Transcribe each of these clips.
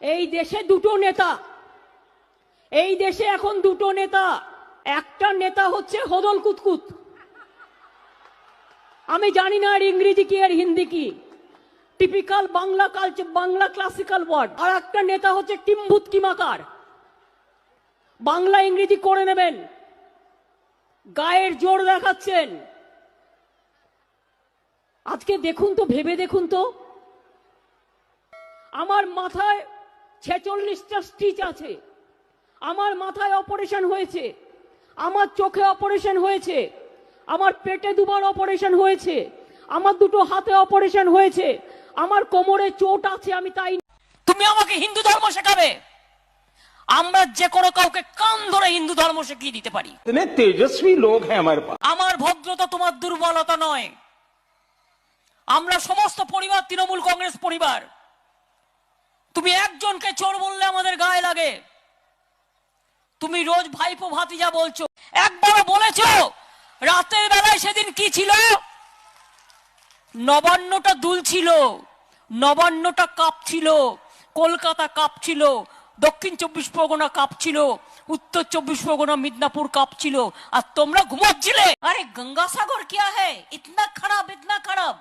এই দেশে দুটো নেতা, এই দেশে এখন দুটো নেতা। একটা নেতা হচ্ছে হদল কুতকুত, আমি জানি না আর ইংরেজি কি আর হিন্দি কি, typical Bangla culture, Bangla classical word. আর একটা নেতা হচ্ছে কিম্ভূত কিমাকার, বাংলা ইংরেজি করে নেবেন, গায়ের জোর দেখাচ্ছেন। আজকে দেখুন তো, ভেবে দেখুন তো, আমার মাথায় 46টা স্টিচ আছে, আমার মাথায় অপারেশন হয়েছে, আমার চোখে অপারেশন হয়েছে, আমার পেটে দুবার অপারেশন হয়েছে, আমার দুটো হাতে অপারেশন হয়েছে, আমার কোমরে চোট আছে। আমি তাই, তুমি আমাকে হিন্দু ধর্ম শেখাবে? আমরা যে কোনো কাউকে কান ধরে হিন্দু ধর্ম শিখিয়ে দিতে পারি। इतने तेजस्वी लोग हैं हमारे पास। আমার ভদ্রতা তোমার দুর্বলতা নয়। আমরা সমস্ত পরিবার তৃণমূল কংগ্রেস পরিবার। তুমি একজনকে চোর বললে আমাদের গায়ে লাগে। তুমি রোজ ভাইপো ভাতিজা বলছো, একবার বলেছো রাতের বেলায় সেদিন কি ছিল? নবান্নটা দুল ছিল, নবান্নটা কাপ ছিল, কলকাতা কাপ ছিল, দক্ষিণ 24 পরগনা কাপ ছিল, উত্তর 24 পরগনা মিদনাপুর কাপ ছিল, আর তোমরা ঘুমাচ্ছিলে। আরে গঙ্গাসাগর কিয়া হে ইতনা খারাপ, ইতনা খারাপ।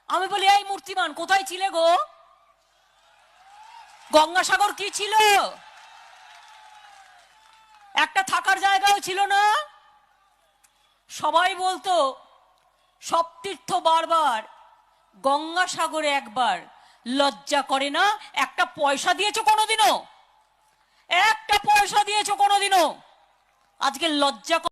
আমি বলি এই মূর্তিমান কোথায় ছিলে গো? গঙ্গাসাগর কি ছিল? একটা থাকার জায়গাও ছিল না। সবাই বলতো সব তীর্থ বারবার, গঙ্গাসাগরে একবার। লজ্জা করে না? একটা পয়সা দিয়েছো কোনোদিনও? একটা পয়সা দিয়েছো কোনোদিনও? আজকে লজ্জা